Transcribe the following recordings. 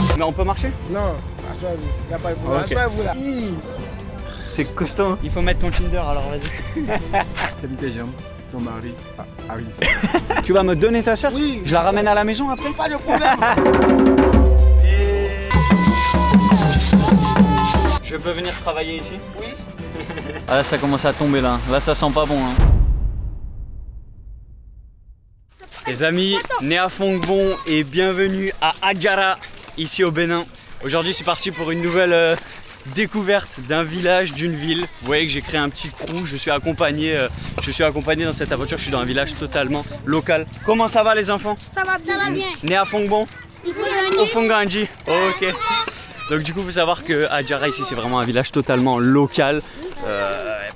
direct. Mais on peut marcher? Non, assoyez-vous, il n'y a pas de problème. Ok. Assoyez-vous là. C'est costaud. Il faut mettre ton Tinder alors, vas-y. Ferme tes jambes, ton mari arrive. Tu vas me donner ta soeur? Oui. Je la ramène à la maison après? Pas de problème. Je peux venir travailler ici? Oui. Ah là ça commence à tomber là. Là ça sent pas bon. Hein. Les amis, Néa Fongbon et bienvenue à Adjara, ici au Bénin. Aujourd'hui c'est parti pour une nouvelle découverte d'un village, d'une ville. Vous voyez que j'ai créé un petit crew, je suis accompagné dans cette aventure, je suis dans un village totalement local. Comment ça va les enfants? Ça va bien. Néa Fongbon? Il faut gagner. Au Fonganji. Ok. Donc du coup, il faut savoir que Adjara ici, c'est vraiment un village totalement local.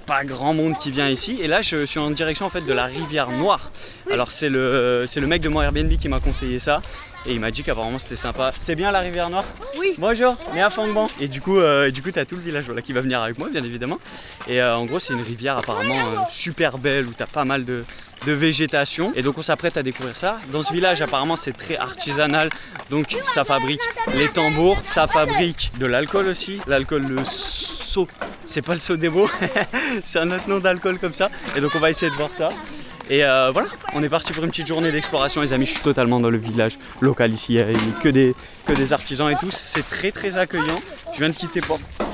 Pas grand monde qui vient ici. Et là, je suis en direction en fait de la rivière Noire. Alors c'est le mec de mon Airbnb qui m'a conseillé ça. Et il m'a dit qu'apparemment c'était sympa. C'est bien la rivière Noire? Oui. Bonjour, Néa Fongbon. Et du coup t'as tout le village voilà, qui va venir avec moi, bien évidemment. Et en gros, c'est une rivière apparemment super belle où t'as pas mal de végétation. Et donc on s'apprête à découvrir ça. Dans ce village, apparemment, c'est très artisanal. Donc ça fabrique les tambours, ça fabrique de l'alcool aussi. L'alcool, le seau. C'est pas le seau des beaux, c'est un autre nom d'alcool comme ça. Et donc on va essayer de voir ça. Et voilà, on est parti pour une petite journée d'exploration les amis, je suis totalement dans le village local ici, il n'y a que des artisans et tout, c'est très très accueillant. Je viens de quitter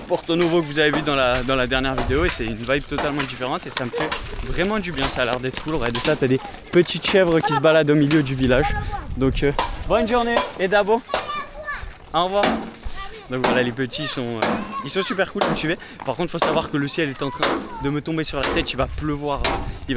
Porto Novo que vous avez vu dans la dernière vidéo et c'est une vibe totalement différente et ça me fait vraiment du bien, ça a l'air d'être cool. Regardez ça, t'as des petites chèvres qui se baladent au milieu du village. Donc bonne journée et Dabo, au revoir. Donc voilà, les petits ils sont super cool, vous me suivez. Par contre, il faut savoir que le ciel est en train de me tomber sur la tête. Il va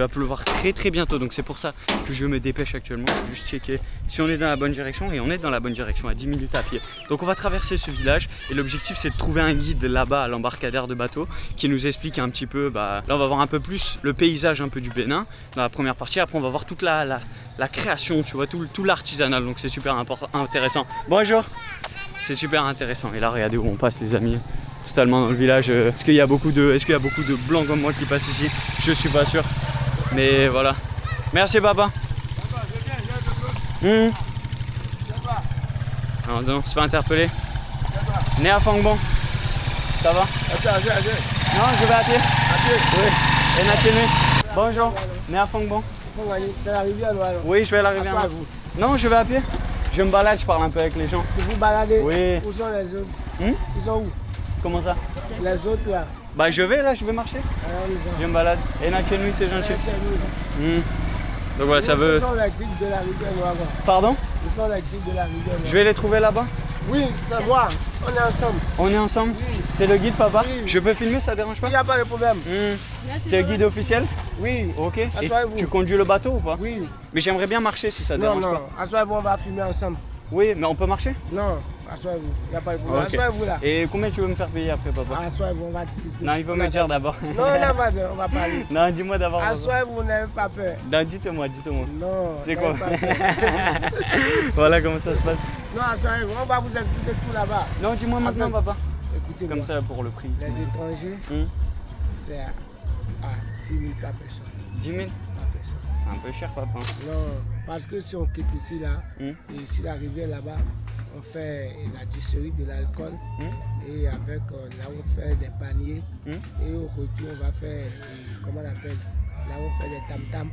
pleuvoir très très bientôt. Donc c'est pour ça que je me dépêche actuellement. Je vais juste checker si on est dans la bonne direction. Et on est dans la bonne direction, à 10 minutes à pied. Donc on va traverser ce village. Et l'objectif, c'est de trouver un guide là-bas à l'embarcadère de bateau qui nous explique un petit peu. Là, on va voir un peu plus le paysage un peu du Bénin dans la première partie. Après, on va voir toute la création, tu vois, tout l'artisanal. Donc c'est super intéressant. Bonjour. C'est super intéressant. Et là, regardez où on passe, les amis. Totalement dans le village. Est-ce qu'il y a beaucoup de blancs comme moi qui passent ici? Je suis pas sûr. Mais voilà. Merci, papa. Alors, on se fait interpeller. Néa Fongbon. Ça va? Non, je vais à pied. Oui. Et Natchenui. Bonjour. Néa Fongbon. C'est la rivière Noire. Oui, je vais à la rivière. Non, je vais à pied. Je me balade, je parle un peu avec les gens. Vous vous baladez? Oui. Où sont les autres? Ils sont où? Comment ça? Les autres là. Bah je vais marcher. Je me balade. Et Natchenui, c'est gentil. Donc voilà, ça veut... Ce sont les guides de la rivière Noire. Pardon? Ce sont les guides de la rivière Noire. Je vais les trouver là-bas? Oui, c'est moi. On est ensemble. On est ensemble? Oui. C'est le guide, papa? Oui. Je peux filmer, ça dérange pas? Il n'y a pas de problème. C'est le guide officiel? Oui. Ok. Et Asseyez-vous. tu conduis le bateau ou pas? Oui. Mais j'aimerais bien marcher si ça dérange pas. Asseyez-vous, on va filmer ensemble. Oui, mais on peut marcher? Non, asseyez-vous. Il n'y a pas de problème. Ok. Asseyez-vous là. Et combien tu veux me faire payer après, papa? Asseyez-vous, on va discuter. Non, il faut me dire d'abord. Non, on va parler. Non, dis-moi d'abord. Asseyez-vous, n'ayez pas peur. Non, dites-moi. Non, C'est quoi? n'ayez pas peur. Voilà comment ça se passe. Non, asseyez-vous, on va vous expliquer tout là-bas. Non, dis-moi maintenant, papa. Écoutez-moi. Comme ça pour le prix. Les étrangers, c'est à 10 000 par personne. 10 000? Par personne. C'est un peu cher, papa. Non, parce que si on quitte ici, là, et si la rivière là-bas, on fait la distillerie de l'alcool, et avec là on fait des paniers, et au retour on va faire, comment on appelle, là on fait des tam-tams,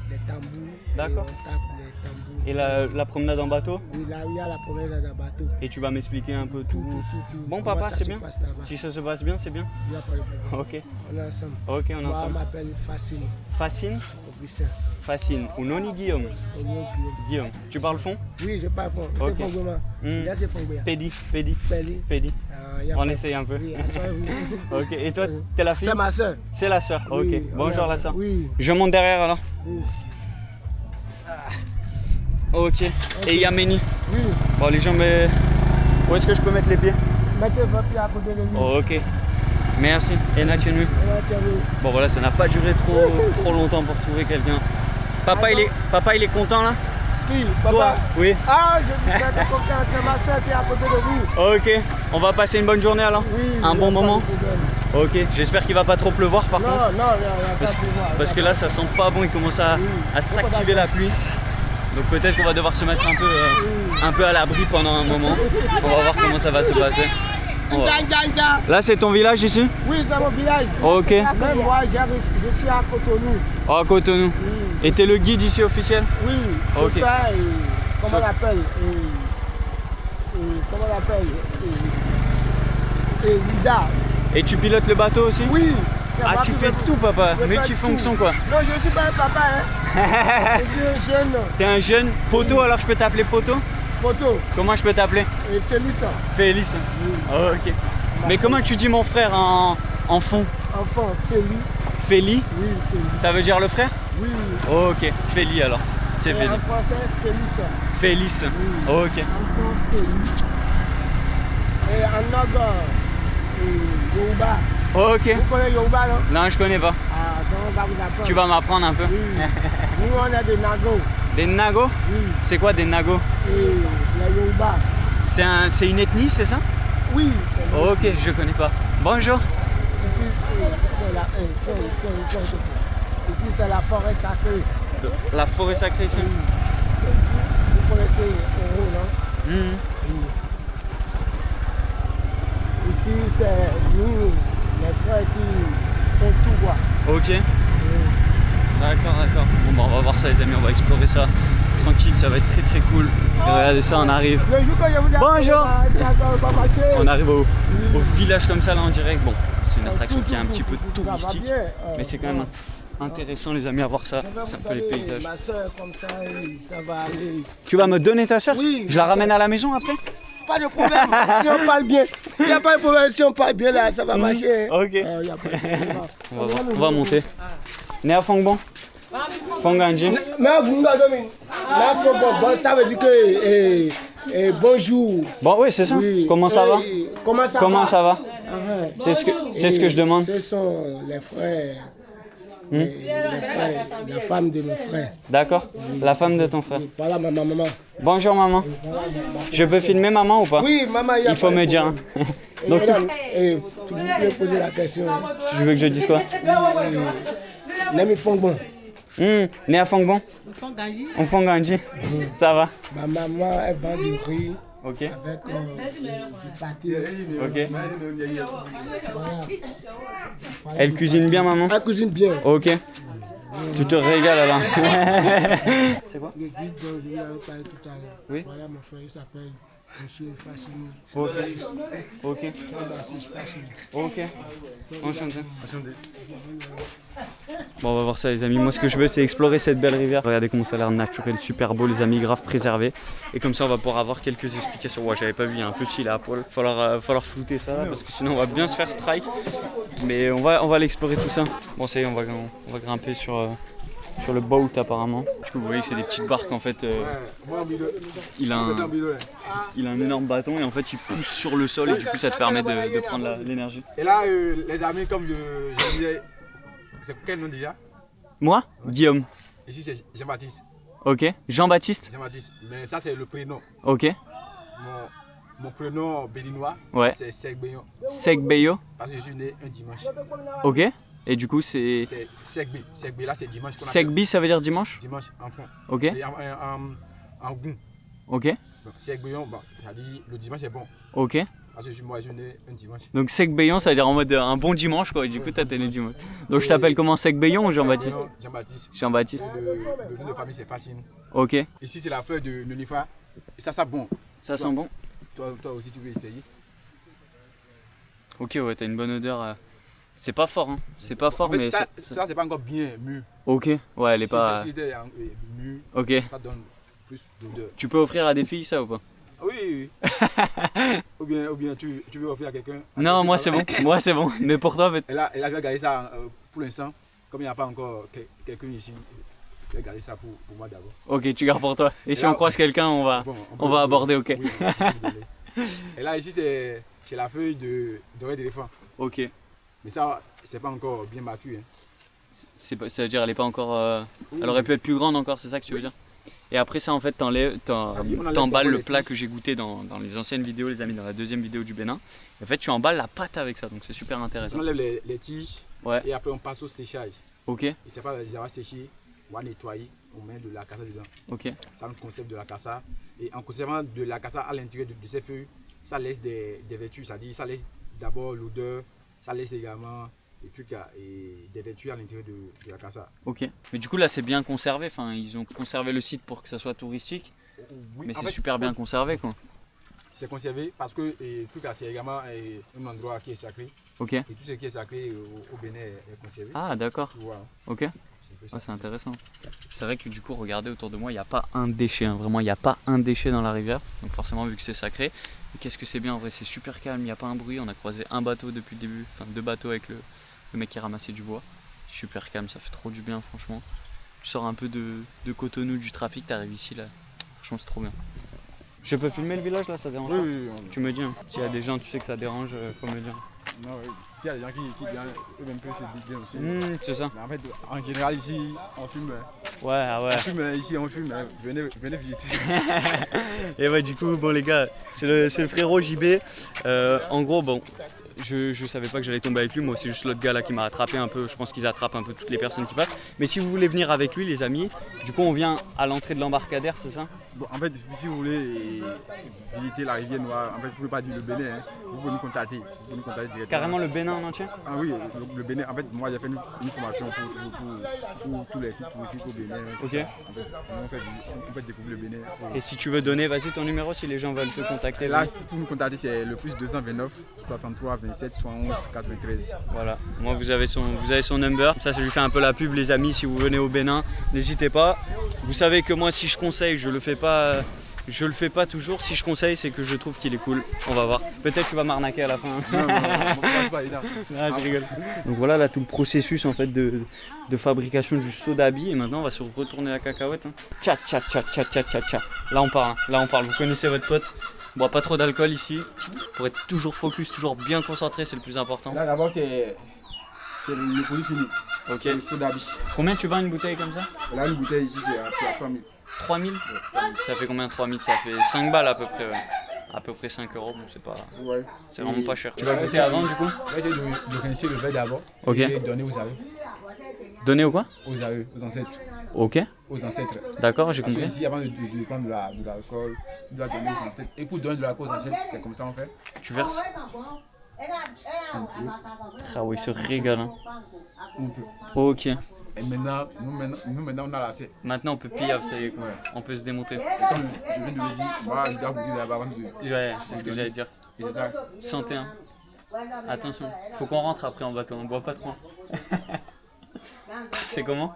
des tambours, D'accord. et on tape les tambours. Et la promenade en bateau? Oui, là il y a la promenade en bateau. Et tu vas m'expliquer un peu tout. Tout. Bon Comment papa, ça c'est se bien. passe là-bas. Si ça se passe bien, c'est bien. Il n'y a pas de problème. Ok. On est ensemble. Ok, on est Moi, on ensemble. m'appelle Facine. Facine? Augustin. Facine. Ou Noni Guillaume? Guillaume. Tu parles fond? Oui, je parle fond. C'est fond comment? Là, c'est fond bien. Pédi. Pédi. On essaye un peu. Oui, asseyez-vous. Ok. Et toi, t'es la fille? C'est ma soeur. C'est la soeur. Ok. Oui, Bonjour la soeur. Oui. Je monte derrière alors. Oui. Ok. Et Yameni. Oui. Bon, les gens, mais où est-ce que je peux mettre les pieds? Mettez votre pied à côté de lui. Ok. Merci. Et Natchenui. Bon voilà, ça n'a pas duré trop longtemps pour trouver quelqu'un. Papa, il est content là? Oui, papa. Toi? Oui. Ah, je vous fais confiance, c'est ma soeur qui est à côté de vous. Ok. On va passer une bonne journée alors? Oui. Un bon moment? Ok. J'espère qu'il va pas trop pleuvoir par contre. Non, il n'y a pas de pleuvoir. Parce que là, ça sent pas bon, il commence à s'activer la pluie. Donc peut-être qu'on va devoir se mettre un peu à l'abri pendant un moment. On va voir comment ça va se passer. Là c'est ton village ici? Oui, c'est mon village. Ok. Même moi, je suis à Cotonou. Oh, à Cotonou. Et t'es le guide ici officiel? Oui, Ok. je fais, comment on l'appelle? Comment on l'appelle? Lida. Et tu pilotes le bateau aussi? Oui. Ah, tu fais tout, papa. Je fais Multifonction, tout. quoi. Non, je ne suis pas un papa, hein. Je suis un jeune T'es un jeune poteau, alors je peux t'appeler poteau? photo. Comment je peux t'appeler? Et Félix. Félix. Oh, ok. Mais comment tu dis mon frère en fond? Enfant, Félix. Féli? Oui, Félix. Ça veut dire le frère? Oui. Oh, ok. Féli alors. C'est Et Féli. en français, Félix. Félix. Oui. Oh, ok. Enfant, Félix. Et en Nogo, Yoruba. Oh, ok. Vous connaissez Yoruba, non? Non, je connais pas. Ah, donc on va vous apprendre. Tu vas m'apprendre un peu. Oui. Nous, on est des Nago. Des Nago? Oui. C'est quoi des Nago? Et les Yoruba. C'est une ethnie, c'est ça? Oui. C'est Oh, ok, je connais pas. Bonjour. Ici, ici, c'est la forêt sacrée. La forêt sacrée ici? Vous connaissez Oro, non? Mhm. Ici, c'est nous, les frères qui font tout, quoi. Ok. D'accord, d'accord. Bon, bah, on va voir ça, les amis, on va explorer ça tranquille, ça va être très très cool. Et regardez ça, on arrive. Le jour que je vous dis, Bonjour. pas marcher. On arrive au village comme ça là en direct. Bon, c'est une attraction qui est un petit peu Ça va touristique, bien. mais c'est quand même intéressant les amis à voir ça. C'est un peu les paysages. Ma soeur, comme ça, ça va aller. Tu vas me donner ta soeur? Oui, Je la ma ramène sœur. à la maison après? Pas de problème, si on parle bien. Il n'y a pas de problème, si on parle bien là, ça va marcher. Ok. Y a pas de problème. On va voir. On va monter. Né à Fongbon? Fonganji? Mais vous bon, ça veut dire que bonjour. Bon, oui, c'est ça. Oui. Comment ça va? Comment ça va? C'est ce que je demande. Ce sont les frères, les frères, la femme de nos frères. D'accord. La femme de ton frère. Voilà maman. Bonjour maman. Je peux filmer maman ou pas? Oui, maman, Il faut me dire. Hein. Donc, tu peux poser la question. tu veux que je dise quoi? Nemi Fongbon. Né à Fongbon? On Fonganji. Ça va? Ma maman, elle vend du riz Ok. avec du pâté. Ok. Voilà. Elle cuisine bien maman? Elle cuisine bien. Ok. Tu te régales alors. C'est quoi? Le guide dont je vous avais parlé tout à l'heure. Oui. Voilà mon frère, il s'appelle Monsieur Fassini. Ok. Ok. Jean-Baptiste Fassini. Ok. Enchanté. Bon, on va voir ça les amis. Moi ce que je veux c'est explorer cette belle rivière. Regardez comment ça a l'air naturel, super beau les amis, grave préservé. Et comme ça on va pouvoir avoir quelques explications. Ouais, j'avais pas vu, il y a un petit là à poil. Falloir flouter ça là, parce que sinon on va bien se faire strike. Mais on va l'explorer tout ça. Bon ça y est, on va grimper sur le boat apparemment. Du coup vous voyez que c'est des petites barques en fait. Il a un énorme bâton et en fait il pousse sur le sol et du coup ça te permet de prendre l'énergie. Et là, les amis, comme je disais, c'est quel nom déjà? Moi? Guillaume. Ici, c'est Jean-Baptiste. Ok. Jean-Baptiste? Jean-Baptiste. Mais ça, c'est le prénom. Ok. Mon prénom béninois, Ouais. c'est Segbeyon. Segbeyo? Parce que je suis né un dimanche. Ok. Et du coup c'est... C'est Segbe. Segbe, là, c'est dimanche. qu'on appelle Segbi ça veut dire dimanche? Dimanche en fond. Ok. Et en goût. Ok. Donc, Segbeyon, bon, c'est-à-dire le dimanche est bon. Ok. Parce que moi, je suis né un dimanche. Donc Segbeyon ça veut dire en mode un bon dimanche quoi. Et du coup t'as né dimanche. Donc je t'appelle comment Segbeyon ou Jean-Baptiste? Jean-Baptiste. Jean-Baptiste. Le nom de famille, c'est Fascine. Ok. Ici, c'est la fleur de Nunifa. Et ça bon. Ça sent bon? Toi aussi, tu veux essayer? Ok ouais, t'as une bonne odeur. C'est pas fort hein. C'est pas fort en fait, mais... ça, c'est pas encore bien mûr. Ok. Ouais elle est pas... Si c'était mûr, Ok. ça donne plus d'odeur. Tu peux offrir à des filles ça ou pas? Oui. ou bien tu veux offrir à quelqu'un? Non moi c'est bon. Moi c'est bon. Mais pour toi en fait. Et là, je vais garder ça pour l'instant. Comme il n'y a pas encore quelqu'un ici, je vais garder ça pour moi d'abord. Ok, tu gardes pour toi. Et si là, on croise quelqu'un, on va aborder, ok. Oui, on peut donner. Et là, ici, c'est la feuille d'oreille d'éléphant. Ok. Mais ça, c'est pas encore bien mature. Hein. Ça veut dire elle est pas encore... Elle aurait pu être plus grande encore, c'est ça que tu veux dire? Et après ça, en fait, t'emballes le plat que j'ai goûté dans les anciennes vidéos, les amis, dans la deuxième vidéo du Bénin. Et en fait, tu emballes la pâte avec ça, donc c'est super intéressant. On enlève les tiges Ouais. et après on passe au séchage. Ok. Et c'est pas les avoir séchés. on va nettoyer, on met de la cassa dedans. Ok. Ça on conserve de la cassa. Et en conservant de la cassa à l'intérieur de ces feuilles, ça laisse des vertus, c'est-à-dire ça laisse d'abord l'odeur, ça laisse également des trucs et des vertus à l'intérieur de la cassa. Ok. Mais du coup là c'est bien conservé, enfin ils ont conservé le site pour que ça soit touristique, Oui, mais en c'est fait, super bien conservé quoi. C'est conservé parce que Puka c'est également un endroit qui est sacré. Ok. Et tout ce qui est sacré au Bénin est conservé. Ah d'accord. Voilà. Ok. C'est un peu ça. Ouais, c'est intéressant. C'est vrai que du coup regardez autour de moi, il n'y a pas un déchet, hein. Vraiment il n'y a pas un déchet dans la rivière. Donc forcément vu que c'est sacré. Et qu'est-ce que c'est bien en vrai, c'est super calme, il n'y a pas un bruit. On a croisé un bateau depuis le début, enfin 2 bateaux avec le mec qui ramassait du bois. Super calme, ça fait trop du bien franchement. Tu sors un peu de Cotonou, du trafic, t'arrives ici là. Franchement c'est trop bien. Je peux filmer le village là, ça dérange pas? Oui. Tu me dis, hein. S'il y a des gens, tu sais que ça dérange, faut me dire. Non, oui. S'il y a des gens qui viennent, eux-mêmes peuvent se dire aussi. C'est ça. Mais en fait, en général, ici, on fume. Ouais, ah ouais. On fume. Venez visiter. Et ouais, du coup, bon les gars, c'est le frérot JB. En gros, bon, je savais pas que j'allais tomber avec lui. Moi, c'est juste l'autre gars là qui m'a attrapé un peu. Je pense qu'ils attrapent un peu toutes les personnes qui passent. Mais si vous voulez venir avec lui, les amis, du coup, on vient à l'entrée de l'embarcadère, c'est ça? Bon, en fait, si vous voulez visiter la rivière Noire, en fait, vous ne pouvez pas dire le Bénin, hein. Vous pouvez nous contacter. Vous pouvez nous contacter directement. Carrément le Bénin en entier? Ah oui, le Bénin, en fait, moi j'ai fait une formation pour tous les sites touristiques au Bénin. Ok. En fait, on peut découvrir le Bénin. Et si tu veux donner, vas-y ton numéro si les gens veulent te contacter. Et là, pour nous contacter, c'est le plus 229 63 27 71 93. Voilà, moi vous avez son number, ça lui fait un peu la pub les amis, si vous venez au Bénin, n'hésitez pas. Vous savez que moi si je conseille, je le fais pas toujours, si je conseille c'est que je trouve qu'il est cool, on va voir. Peut-être tu vas m'arnaquer à la fin. Non, pas énorme. Ah, je rigole. Donc voilà là tout le processus en fait de fabrication du sodabi et maintenant on va se retourner la cacahuète. Hein. Tcha tcha tcha tcha tcha tcha tcha. Là on parle, vous connaissez votre pote. On boit pas trop d'alcool ici, pour être toujours focus, toujours bien concentré, c'est le plus important. Là d'abord c'est le produit fini. Ok. C'est le sodabi. Combien tu vends une bouteille comme ça? Là une bouteille ici c'est à 3000. 3000? Ça fait combien 3000? Ça fait 5 balles à peu près, ouais. À peu près 5 euros, bon c'est pas... Ouais. C'est vraiment pas cher. Tu vas goûter avant du coup? On va essayer de rincer le verre d'abord. Ok. Et donner aux aveux. Donner ou quoi? Aux aveux, aux ancêtres. Ok. Aux ancêtres. D'accord, j'ai Parce que compris. ici, avant de prendre de l'alcool, tu dois donner aux ancêtres. Et pour donner de l'alcool aux ancêtres, c'est comme ça on fait. Tu verses? Ah oui, il se régale. Hein. Un peu. Ok. Et maintenant, nous maintenant on a l'assiette. Maintenant on peut piller, ça y est, quoi. On peut se démonter. Comme je viens de le dire, moi je dois goûter d'abord avant de... Ouais, c'est ce que j'allais dire. Et c'est ça. Santé, hein. Attention, faut qu'on rentre après en bateau, on boit pas trop. C'est comment?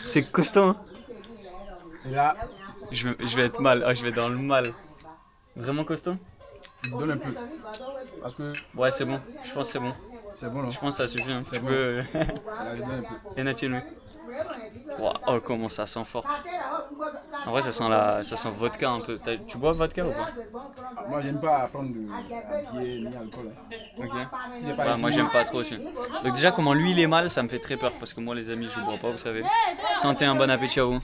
C'est costaud, hein. Et là, Je vais être mal, je vais dans le mal. Vraiment costaud? donne un peu. Parce que Ouais, c'est bon, je pense que c'est bon. c'est bon, non? Je pense que ça suffit, hein. C'est Tu bon. peux... Là, je donne un peu. Et Nathalie. Wow, oh, comment ça sent fort. En vrai, ça sent vodka un peu. Tu bois vodka ou pas? Moi, j'aime pas prendre de bière ni alcool. Ok. Si c'est pas Ouais, ici, moi, j'aime pas trop aussi. Donc, déjà, comment lui il est mal, ça me fait très peur parce que moi, les amis, je bois pas, vous savez. Santé, un bon appétit à vous.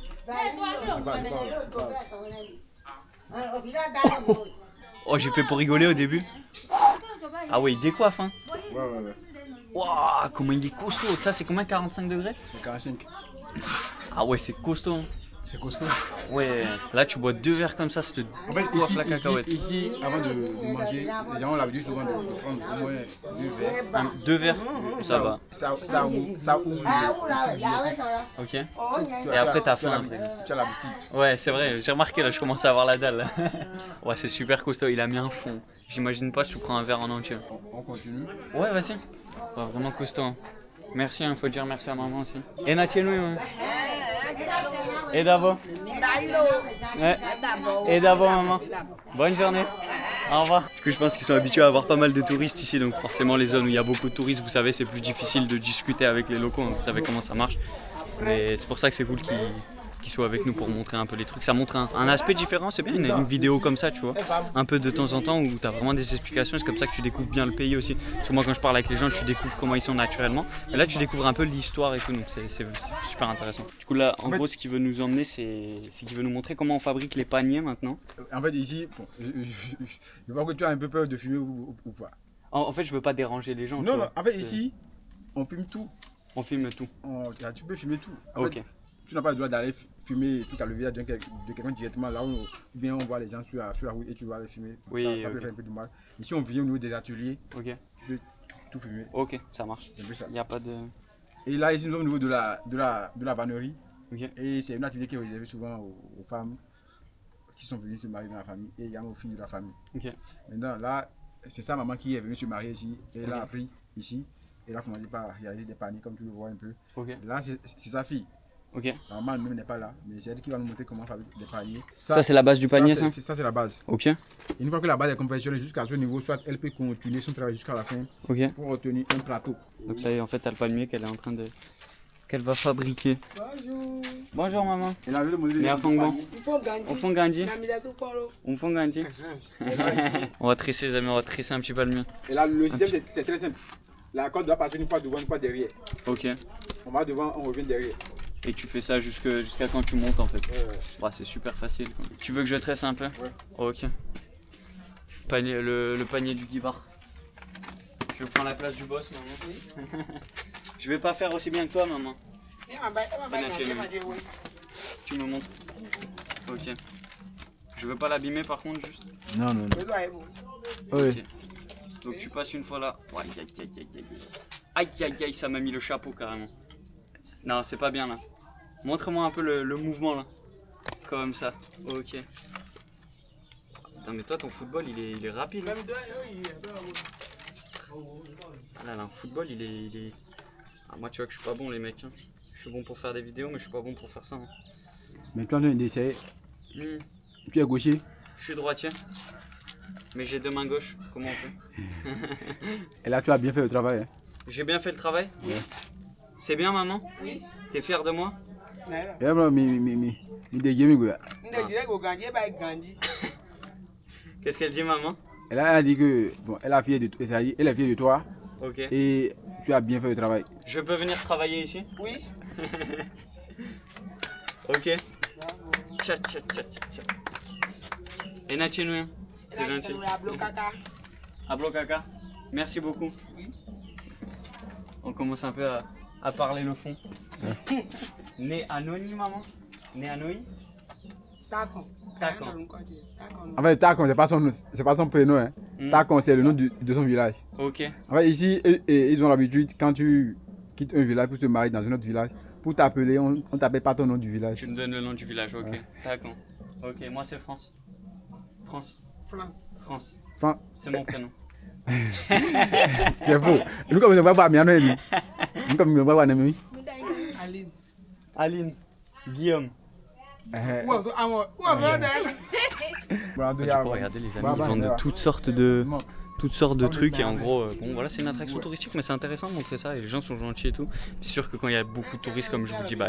c'est pas. Oh, j'ai fait pour rigoler au début. Ah ouais, il décoiffe, hein. Ouais. Waouh, comment il est costaud. Ça, c'est combien, 45 degrés? C'est 45. Ah ouais, c'est costaud. Hein. C'est costaud. Ouais, là, tu bois 2 verres comme ça te En fait, décoiffe la cacahuète. ici, avant de manger, les gens ont l'habitude souvent de prendre au moins 2 verres. 2 verres, ça va. Ça ouvre le truc digestif. Ok. Et après, t'as faim, après. Tu as l'appétit. Ouais, c'est vrai, j'ai remarqué là, je commence à avoir la dalle. Ouais, c'est super costaud, il a mis un fond. J'imagine pas si tu prends un verre en entier. On continue. Ouais, vas-y. Ouais, vraiment costaud. Hein. Merci, hein, faut dire merci à maman aussi. Et Nathalie, ouais. Et d'abord. Ouais. Et d'abord, maman. Bonne journée. Au revoir. Du coup, je pense qu'ils sont habitués à avoir pas mal de touristes ici, donc forcément, les zones où il y a beaucoup de touristes, vous savez, c'est plus difficile de discuter avec les locaux, hein, vous savez comment ça marche. Mais c'est pour ça que c'est cool qu'ils soient avec nous pour montrer un peu les trucs. Ça montre un aspect différent, c'est bien une vidéo comme ça, tu vois. Un peu de temps en temps où tu as vraiment des explications, c'est comme ça que tu découvres bien le pays aussi. Parce que moi, quand je parle avec les gens, tu découvres comment ils sont naturellement. Et là, tu découvres un peu l'histoire et tout, donc c'est super intéressant. Du coup, là, en gros, ce qu'il veut nous emmener, c'est qu'il veut nous montrer comment on fabrique les paniers maintenant. En fait, ici, bon, je vois que tu as un peu peur de fumer ou pas. En fait, je veux pas déranger les gens. Non, tu vois. en fait, ici, on fume tout. On filme tout. Tu peux filmer tout. En Ok. fait, tu n'as pas le droit d'aller filmer tout à le visage de quelqu'un directement là où bien on voit les gens sur la route et tu vas les filmer. Oui, ça peut faire un peu du mal. Ici, on vient au niveau des ateliers, Ok. tu peux tout filmer. Ok, ça marche. C'est un peu ça. Il n'y a pas de. Et là, ici, nous sommes au niveau de la vannerie. Ok. Et c'est une activité qui est réservée souvent aux femmes qui sont venues se marier dans la famille et également aux filles de la famille. Ok. Maintenant, là, c'est sa maman qui est venue se marier ici et elle a Ok. appris ici. Et elle a commencé par réaliser des paniers comme tu le vois un peu. Ok. Là, c'est sa fille. Ok. La maman elle-même n'est pas là, mais c'est elle qui va nous montrer comment fabriquer des paniers. Ça, c'est la base du panier, ça Ça, c'est la base. Ok. Une fois que la base est confectionnée jusqu'à ce niveau, soit elle peut continuer son travail jusqu'à la fin Ok. pour obtenir un plateau. Donc ça y est, en fait, t'as le palmier qu'elle est en train de. Qu'elle va fabriquer. Bonjour. Bonjour, maman. Elle avait demandé Mais à Fongo. Il faut gagner. On fait gagner. La mise à sous follow. On fait gagner. On va tresser, les amis, on va tresser un petit palmier. Et là, le système, c'est très simple. La corde doit partir une fois devant, une fois derrière. Ok. On va devant, on revient derrière. Et tu fais ça jusqu'à quand tu montes, en fait. Ouais. Bah, c'est super facile, quoi. Tu veux que je tresse un peu? Ouais. Ok. Panier, le panier du guibar. Je prends la place du boss, maman. Je vais pas faire aussi bien que toi, maman. Tu me montres. Ok. Je veux pas l'abîmer par contre, juste. Non, non, non. Ok. Donc tu passes une fois là. Aïe aïe aïe aïe aïe. Aïe aïe aïe, ça m'a mis le chapeau carrément. Non, c'est pas bien là. Montre-moi un peu le mouvement là. Comme ça. Ok. Attends, mais toi ton football il est rapide. Hein. Ah là, un football il est. Ah, moi tu vois que je suis pas bon les mecs. Hein. Je suis bon pour faire des vidéos mais je suis pas bon pour faire ça. Hein. Mais toi, tu essaies. Hmm. Tu es gaucher. Je suis droitier. Mais j'ai deux mains gauches. Comment on fait? Et là, tu as bien fait le travail. Hein. J'ai bien fait le travail? Ouais. C'est bien maman? Oui. T'es fier de moi? Et là, mi de gaming, quoi. Qu'est-ce qu'elle dit maman? Elle a dit que bon, elle est fière de toi Ok. et tu as bien fait le travail. Je peux venir travailler ici? Oui. Ok. Tcha tcha tcha tcha. Et Natchenouya? C'est gentil. Ablo Kaka. Merci beaucoup. Oui. On commence un peu à parler le fond. Né Anoni maman? Né Anoni? Takon. Takon. En fait, Takon, c'est pas son prénom. Hein. Mm. Takon, c'est le nom de son village. Ok. En fait, ici, ils ont l'habitude, quand tu quittes un village pour te marier dans un autre village, pour t'appeler, on t'appelle pas ton nom du village. Tu me donnes le nom du village, ok. Ouais. D'accord. Ok, moi c'est France. France. France. France. C'est mon prénom. C'est faux. Nous, comme nous ne voyons pas bien, nous, comme nous ne voyons pas bien, Aline. Aline. Guillaume. Voilà, Du coup, regardez les amis, ils vendent de toutes sortes de trucs et en gros, bon voilà, c'est une attraction touristique mais c'est intéressant de montrer ça et les gens sont gentils et tout. C'est sûr que quand il y a beaucoup de touristes comme je vous dis, bah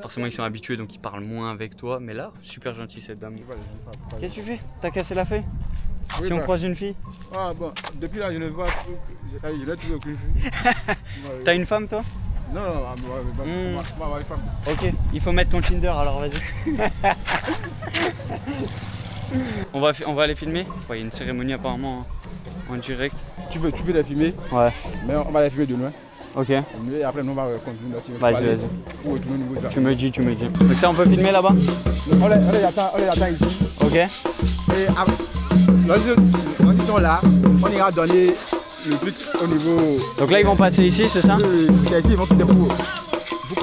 forcément ils sont habitués donc ils parlent moins avec toi, mais là, super gentil cette dame. Qu'est-ce que tu fais? T'as cassé la feuille? Oui, Si on bah. croise une fille? Ah bon, depuis là, je ne vois plus, je n'ai trouvé aucune fille. T'as une femme toi? Non, on va avoir une femme. Ok, il faut mettre ton Tinder alors vas-y. on va aller filmer. Il y a une cérémonie apparemment en direct. Tu peux les filmer, Ouais. mais on va les filmer de loin. Ok. Et après, nous, on va continuer là-dessus. Vas-y. Pour retourner au niveau de la- Tu me dis. Donc ça on peut filmer là-bas? On les attend ici. Ok. Et lorsqu'ils sont là, on ira donner le truc au niveau. Donc là ils vont passer ici, c'est ça? C'est ici, ils vont quitter pour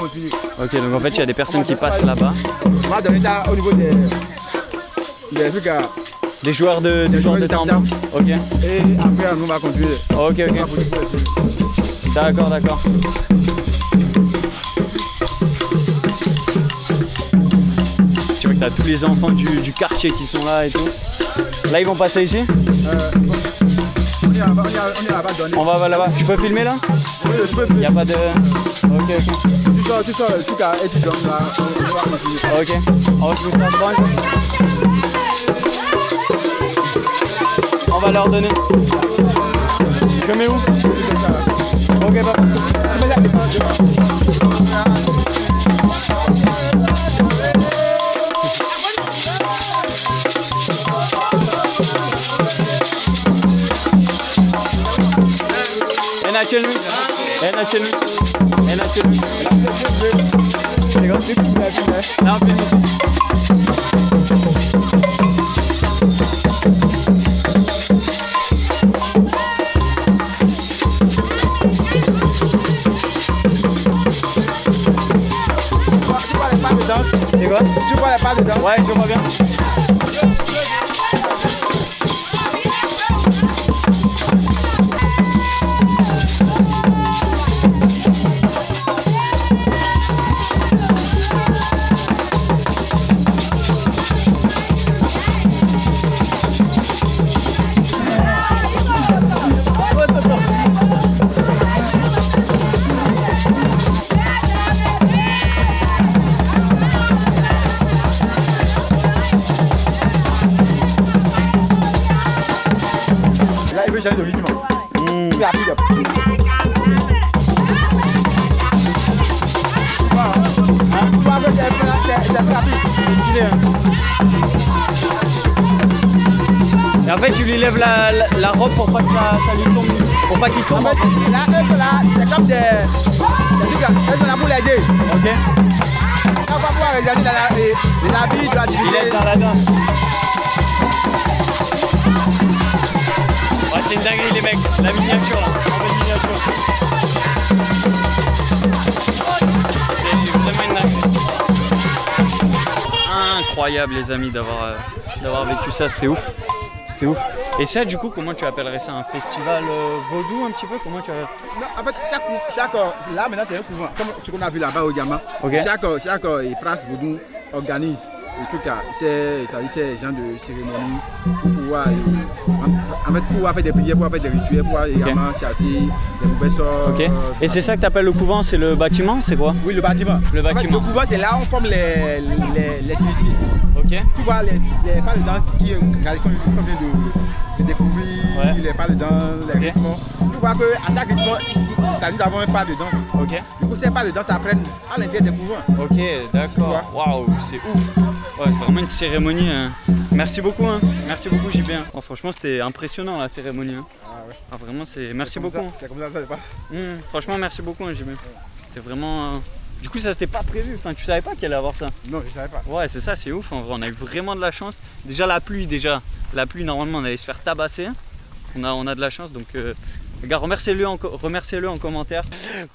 continuer. Ok, donc en fait il y a des personnes qui passent là-bas. On va donner ça au niveau des trucs à. Des joueurs de tam-tam. Ok. Et après, nous, on va continuer. Ok. D'accord. Tu vois que t'as tous les enfants du quartier qui sont là et tout. Là ils vont passer ici? On ira là-bas donner. On va là-bas. Tu peux filmer là? Oui, je peux. Y'a pas de... Ok. Tu sors le truc et tu donnes là. On va continuer. Ok. On va faire ça devant. On va leur donner. Je mets où? Ok, bah. Et Natchenouya. Et là, c'est comme ça. Là, on fait ça. C'est quoi? Tu vois les pas dedans? Ouais, je vois bien. Là, il veut changer de rythme. Il est rapide. Et en fait, tu lui lèves la robe pour pas que ça lui tombe, pour pas qu'il tombe. Là, eux sont là, c'est comme des trucs là, eux sont là pour l'aider. Ok. On va pouvoir regarder l'habit de la Il est dans la danse. Ouais, c'est une dinguerie les mecs, la miniature là, en mode miniature. C'est vraiment une dinguerie. Incroyable les amis d'avoir vécu ça, c'était ouf. C'était ouf. Et ça du coup, comment tu appellerais ça? Un festival vaudou un petit peu? Comment tu as... Non, en fait, chaque là maintenant c'est un couvent, comme ce qu'on a vu là-bas au Diamant. Ok. Chaque prince vaudou organise le truc là, c'est genre de cérémonie pour pouvoir, en fait, pouvoir faire des prières, pouvoir faire des rituels, pouvoir également chasser des mauvais sorts. Ok. Et c'est ça que tu appelles le couvent? C'est le bâtiment? C'est quoi? Oui, le bâtiment. Le En fait, bâtiment. le couvent, c'est là où on forme les initiés. Ok. Tu vois les pas dedans qu'on vient de découvrir, Ouais. les pas dedans, les Ok. rythmes. Tu vois qu'à chaque rythme, nous avons un pas de danse. Ok. Du coup, ces pas de danse apprennent à l'intérieur des couvents. Ok, d'accord. Waouh, c'est ouf. Ouais, vraiment une cérémonie. Merci beaucoup, hein. Merci beaucoup JB. Hein. Oh, franchement, c'était impressionnant la cérémonie. Hein. Ah ouais. Ah, vraiment, c'est. Merci beaucoup. C'est comme ça que ça se passe. Franchement, merci beaucoup, hein, JB. C'était vraiment. Du coup, ça c'était pas prévu. Enfin, tu savais pas qu'il allait avoir ça. Non, je savais pas. Ouais, c'est ça, c'est ouf. En vrai, on a eu vraiment de la chance. Déjà la pluie, normalement, on allait se faire tabasser. On a de la chance, donc. Les gars, remerciez-le en commentaire.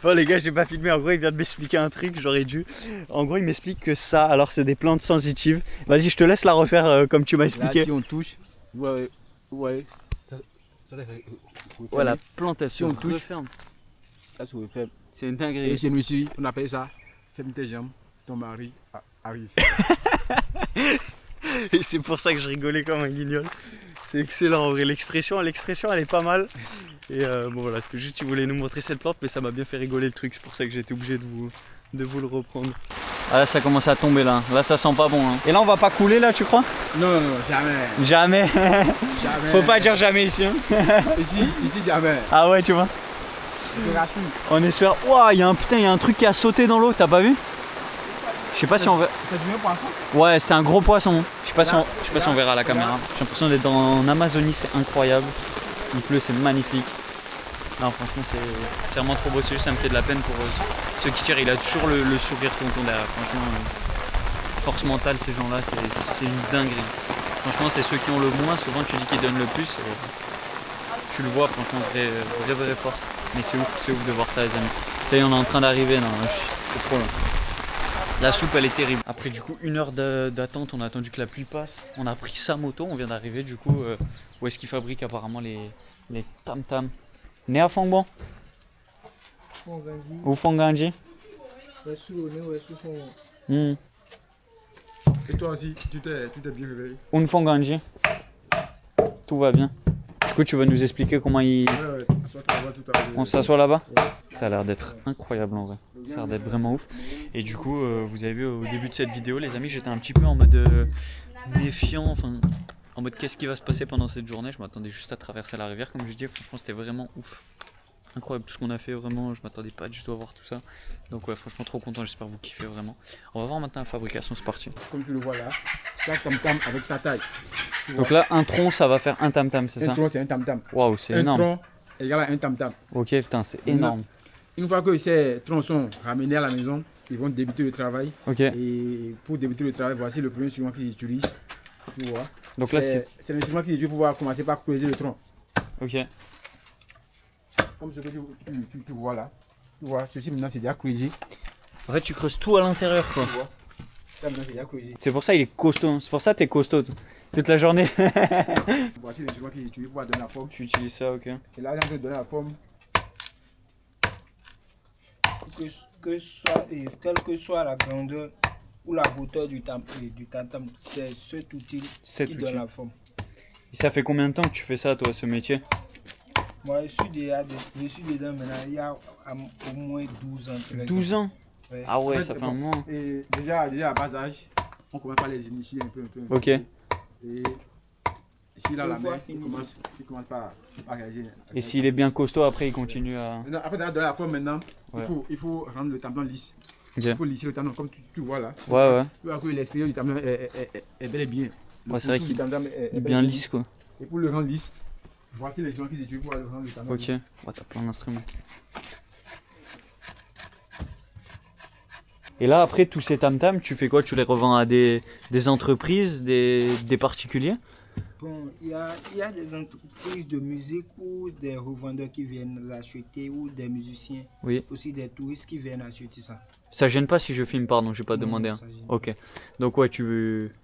Bon les gars, j'ai pas filmé, en gros il vient de m'expliquer un truc, j'aurais dû. En gros il m'explique que ça, alors c'est des plantes sensitives. Vas-y, je te laisse la refaire comme tu m'as expliqué. Là, si on touche, ouais, ça Ouais, la plante elle Si se on touche, referme. ça se referme. C'est une Et dinguerie. chez nous ici, on appelle ça ferme tes jambes, ton mari arrive. Et c'est pour ça que je rigolais comme un guignol. C'est excellent en vrai, l'expression elle est pas mal. Et bon voilà, c'était juste, tu voulais nous montrer cette plante, mais ça m'a bien fait rigoler le truc, c'est pour ça que j'étais obligé de vous le reprendre. Ah là ça commence à tomber là ça sent pas bon. Hein. Et là on va pas couler là tu crois? Non, jamais. Jamais. Jamais. Faut pas dire jamais ici. Hein. Ici, jamais. Ah ouais tu vois. On espère. Ouah, il y a un truc qui a sauté dans l'eau, t'as pas vu? Je sais pas si on verra. C'est du même poisson? Ouais, c'était un gros poisson. Je sais pas si on verra à la caméra. J'ai l'impression d'être en Amazonie, c'est incroyable. Il pleut, c'est magnifique. Non, franchement, c'est vraiment trop beau. C'est juste, ça me fait de la peine pour ceux qui tirent. Il a toujours le sourire tonton derrière. Franchement, force mentale, ces gens-là, c'est une dinguerie. Franchement, c'est ceux qui ont le moins. Souvent, tu dis qu'ils donnent le plus. Et tu le vois, franchement, vraie force. Mais c'est ouf de voir ça, les amis. Ça y est, on est en train d'arriver. Non, c'est trop long. La soupe elle est terrible. Après du coup 1 heure d'attente, on a attendu que la pluie passe. On a pris sa moto, on vient d'arriver du coup où est-ce qu'ils fabriquent apparemment les tam-tam. Né à Fongbon ou Fonganji. Et toi aussi, tu t'es bien réveillé? Un Fonganji. Tout va bien. Du coup tu vas nous expliquer comment ils... Ouais, On s'assoit là-bas? Ça a l'air d'être incroyable en vrai. Ça a l'air d'être vraiment ouf. Et du coup, vous avez vu au début de cette vidéo, les amis, j'étais un petit peu en mode méfiant, enfin, en mode qu'est-ce qui va se passer pendant cette journée. Je m'attendais juste à traverser la rivière, comme je disais. Franchement, c'était vraiment ouf. Incroyable tout ce qu'on a fait, vraiment. Je m'attendais pas du tout à voir tout ça. Donc, ouais, franchement, trop content. J'espère que vous kiffez vraiment. On va voir maintenant la fabrication, c'est parti. Comme tu le vois là, chaque tam-tam avec sa taille. Donc là, un tronc, ça va faire un tam-tam, c'est ça? Un tronc, c'est un tam-tam. Waouh, c'est Un énorme. tronc égale à un tam-tam. Ok, putain, c'est énorme. Une fois que ces troncs sont ramenés à la maison, ils vont débuter le travail. Ok. Et pour débuter le travail, voici le premier instrument qu'ils utilisent. Tu vois. Donc là, c'est. C'est l'instrument qu'ils utilisent pour pouvoir commencer par creuser le tronc. Ok. Comme ce que tu vois là. Tu vois, ceci maintenant c'est déjà creusé. En fait, tu creuses tout à l'intérieur, quoi. Tu vois. Ça maintenant c'est déjà creusé. C'est pour ça il est costaud. C'est pour ça que t'es costaud toute la journée. Voici l'instrument qu'ils utilisent pour donner la forme. Tu utilises ça, ok. Et là, on va donner la forme. Quelle que soit la grandeur ou la hauteur du tam-tam, c'est cet outil qui donne la forme. Et ça fait combien de temps que tu fais ça, toi, ce métier? Moi, je suis dedans maintenant, il y a au moins 12 ans. 12 ans? Ouais. Ah ouais, En fait, ça fait bon, un moment. Et déjà à bas âge, on commence par les initier un peu. Ok. Et ici, là, Une la fois main, fini. il commence par réaliser. Et s'il est bien costaud, après il continue à. Maintenant, après d'avoir donné la forme maintenant, Ouais. il faut rendre le tam-tam lisse. Ok. Il faut lisser le tam-tam comme tu vois là. Ouais, ouais. Tu vois que l'extérieur du tam-tam est bel et bien. Ouais, c'est vrai autour qu'il du tam-tam est est bel bien et lisse, quoi. Et pour le rendre lisse, voici les gens qui utilisent pour le rendre le tam-tam Ok. lisse. Ouais, t'as plein d'instruments. Et là, après, tous ces tam-tams, tu fais quoi? Tu les revends à des entreprises, des particuliers? Bon, il y a des entreprises de musique ou des revendeurs qui viennent acheter ou des musiciens, Oui. aussi des touristes qui viennent acheter ça. Ça gêne pas si je filme, pardon, j'ai pas Non, demandé. Hein. ça gêne Ok. Donc, ouais,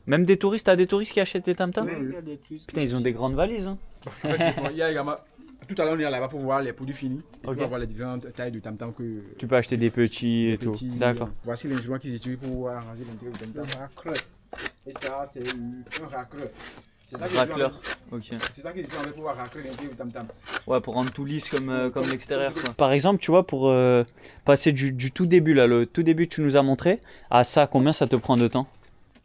même des touristes, t'as des touristes qui achètent des tam-tams? Ouais, il y a des touristes Putain, qui ils ont des grandes valises, hein. En fait, c'est bon, il y a également. Tout à l'heure, on est là-bas pour voir les produits finis. Et Ok. pour voir les différentes tailles de tam-tam que. Tu peux acheter des petits et tout. petits, D'accord. Voici l'instrument qu'ils utilisent pour arranger l'intérieur du le tam-tam. racleur. Et ça, c'est un racleur. C'est ça Racleur. Ok. C'est ça qu'ils utilisent pour pouvoir racler l'intérieur du tam-tam. Ouais, pour rendre tout lisse comme l'extérieur, quoi. Par exemple, tu vois, pour passer du tout début, là, le tout début que tu nous as montré, à ça, combien ça te prend de temps?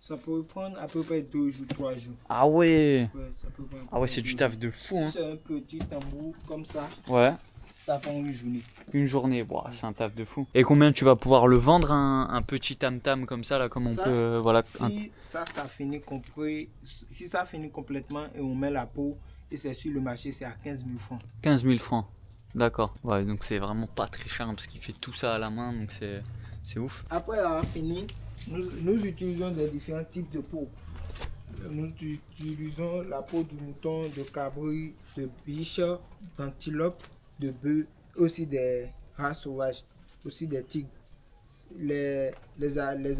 Ça peut prendre à peu près 2 jours, 3 jours. Ah ouais. Ouais, ça peut prendre à peu Ah ouais, près c'est du 2 taf jours. de fou, Si hein. c'est un petit tambour comme ça, Ouais. ça prend une journée. Une journée, Ouah, c'est un taf de fou. Et combien tu vas pouvoir le vendre, un petit tam-tam comme ça, là, comme on Ça, peut, voilà. Si ça finit compris, si ça finit complètement et on met la peau et c'est sur le marché, c'est à 15 000 francs. 15 000 francs. D'accord. Ouais, donc c'est vraiment pas très cher, hein, parce qu'il fait tout ça à la main, donc c'est ouf. Après avoir fini, nous utilisons des différents types de peau. Nous utilisons la peau du mouton, de cabri, de biche, d'antilope, de bœuf, aussi des rats sauvages, aussi des tigres. Les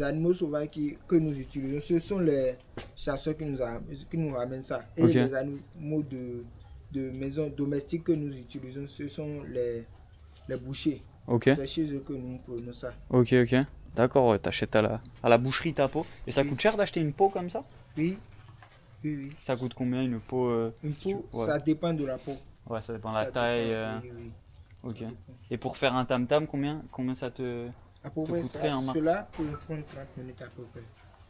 animaux sauvages que nous utilisons, ce sont les chasseurs qui nous ramènent ça. Et Ok. les animaux de maison domestiques que nous utilisons, ce sont les bouchers. Ok. C'est chez eux que nous prenons ça. Ok, ok. D'accord, ouais, t'achètes à la boucherie ta peau. Et ça Oui. coûte cher d'acheter une peau comme ça? Oui, oui, oui. Ça coûte combien une peau Une si tu- peau, ouais. ça dépend de la peau. Ouais, ça dépend de Ça la taille. dépend, oui, oui. Ok. Ça dépend. Et pour faire un tam-tam, combien ça te. À peu te près coûterait ça, en marque? cela peut prendre 30 minutes à peu près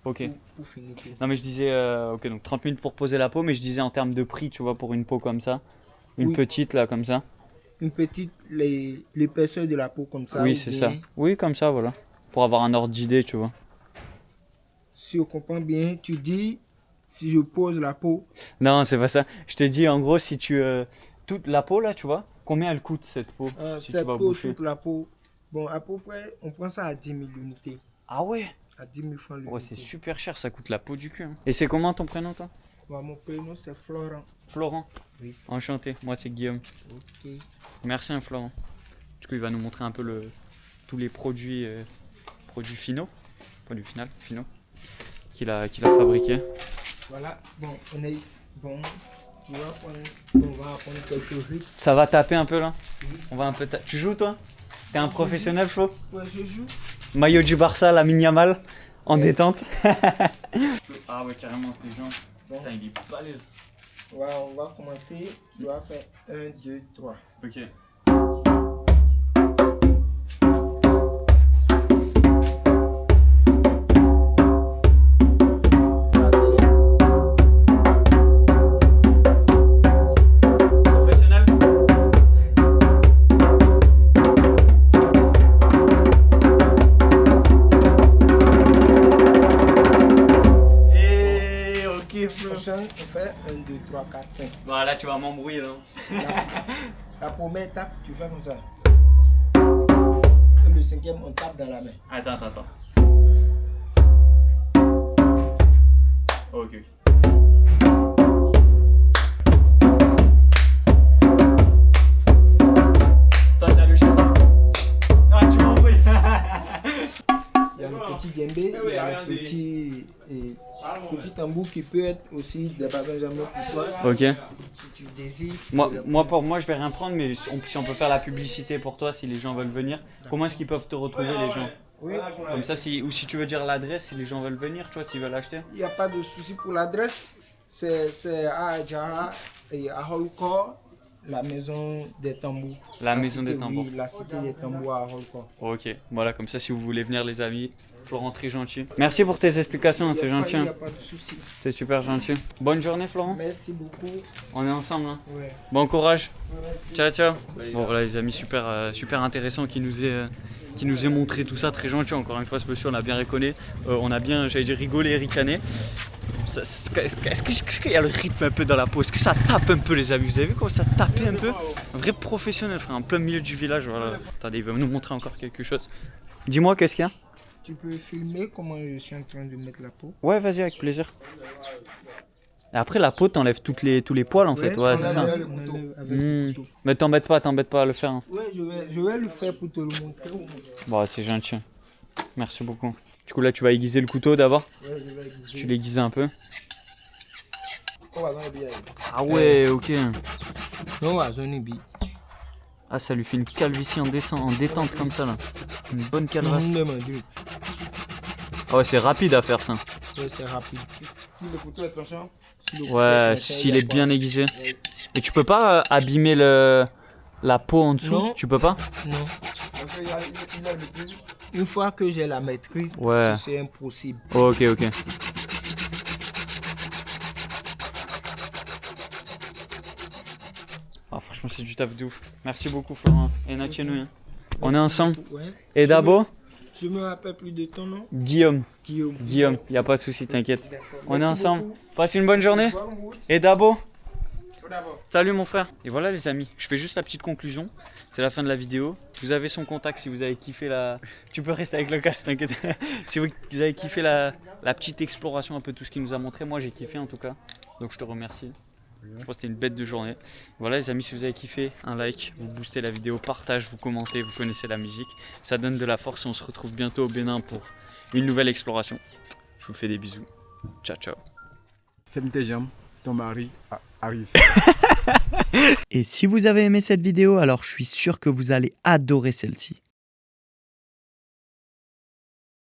Ok. pour finir tout. Non, mais je disais. Ok, donc 30 minutes pour poser la peau, mais je disais en termes de prix, tu vois, pour une peau comme ça. Une Oui. petite là, comme ça. Une petite, l'épaisseur de la peau comme ça. Oui, ou c'est bien, ça. Oui, comme ça, voilà. Pour avoir un ordre d'idée, tu vois. Si on comprend bien, tu dis, si je pose la peau, Non, c'est pas ça. Je te dis, en gros, si tu. Toute la peau là, tu vois, combien elle coûte cette peau si cette tu vas peau, boucher? toute la peau, bon, à peu près, on prend ça à 10 000 unités. Ah ouais? À 10 000 francs l'unité. Ouais, c'est super cher, ça coûte la peau du cul, hein. Et c'est comment ton prénom, toi? Bon, mon prénom, c'est Florent. Florent. Oui. Enchanté, moi c'est Guillaume. Ok. Merci, hein, Florent. Du coup, il va nous montrer un peu tous les produits finaux, finaux, qu'il a fabriqués. Voilà, bon, tu vas prendre, on va prendre quelques rythmes. Ça va taper un peu là? Oui. On va un peu Tu joues, toi? T'es un professionnel, Flo? Ouais, je joue. Maillot du Barça, la Yamal, en Ouais. détente. Ah ouais, carrément, les gens. Bon. Putain, il est balèze. Ouais, on va commencer. Tu vas faire 1, 2, 3. Ok. Professionnel? Et ok, Flo. Prochain, on fait 1, 2, 3, 4, 5. Voilà, tu vas m'embrouiller là. La première étape, tu fais comme ça. Après le 5e, on tape dans la main. Attends. Ok. Toi, t'as le geste. Ah, tu m'as envoyé. Il y a le petit djembé, il y a le petit tambour qui peut être aussi des Benjamin pour toi. Ok. Si tu désires. Pour moi, je vais rien prendre, mais si on peut faire la publicité pour toi, si les gens veulent venir, comment est-ce qu'ils peuvent te retrouver, les gens? Oui. Comme ça, ou si tu veux dire l'adresse, si les gens veulent venir, tu vois, s'ils veulent acheter. Il n'y a pas de souci pour l'adresse. C'est à Adjara et à Holkor, la maison des tambours. La maison des tambours. Oui, la cité des tambours à Holkor. Ok, voilà, comme ça, si vous voulez venir, les amis, Florent, très gentil. Merci pour tes explications, c'est gentil. Il n'y a pas de souci. C'est super gentil. Bonne journée, Florent. Merci beaucoup. On est ensemble, hein. Ouais. Bon courage. Merci. Ciao, ciao. Bon, voilà, les amis, super intéressant qui nous ait montré tout ça, très gentil. Encore une fois, ce monsieur, on a bien reconnu. On a bien, j'allais dire, rigolé et ricané. Est-ce qu'il y a le rythme un peu dans la peau? Est-ce que ça tape un peu, les amis? Vous avez vu comment ça tapait un peu? Un vrai professionnel, frère, en plein milieu du village. Voilà. Attendez, il va nous montrer encore quelque chose. Dis-moi, qu'est-ce qu'il y a? Tu peux filmer comment je suis en train de mettre la peau? Ouais, vas-y, avec plaisir. Et après, la peau, t'enlèves tous les poils, en fait. Ouais, c'est ça. Mais t'embête pas à le faire. Hein. Ouais, je vais le faire pour te le montrer. Bon, c'est gentil. Merci beaucoup. Du coup, là, tu vas aiguiser le couteau d'abord. Ouais, je vais aiguiser. Tu l'aiguises un peu. On va dans bien. Ah ouais, ok. Non, on va zone bi. Ah, ça lui fait une calvitie en détente comme ça, là. Une bonne calvasse. Ah ouais, c'est rapide à faire ça. Ouais, c'est rapide. Si le couteau est tranchant. Ouais, s'il est bien aiguisé. Et tu peux pas abîmer la peau en dessous? Non. Tu peux pas? Non. Parce qu'il y a le maîtrise. Une fois que j'ai la maîtrise, ouais. C'est impossible. Oh, ok. Ah, franchement, c'est du taf de ouf. Merci beaucoup, Florent. Et Natchenouille. On est ensemble. Ouais. Et Dabo? Je me rappelle plus de ton nom. Guillaume. Y a pas de souci, t'inquiète. On est ensemble. Passe une bonne journée. Et Dabo? Salut mon frère. Et voilà les amis, je fais juste la petite conclusion. C'est la fin de la vidéo. Vous avez son contact si vous avez kiffé la... Tu peux rester avec le casque, t'inquiète. Si vous avez kiffé la petite exploration, un peu tout ce qu'il nous a montré. Moi j'ai kiffé en tout cas. Donc je te remercie. Je pense que c'était une bête de journée. Voilà les amis, si vous avez kiffé, un like, vous boostez la vidéo, partage, vous commentez, vous connaissez la musique. Ça donne de la force et on se retrouve bientôt au Bénin pour une nouvelle exploration. Je vous fais des bisous. Ciao, ciao. Ferme tes jambes, ton mari arrive. Et si vous avez aimé cette vidéo, alors je suis sûr que vous allez adorer celle-ci.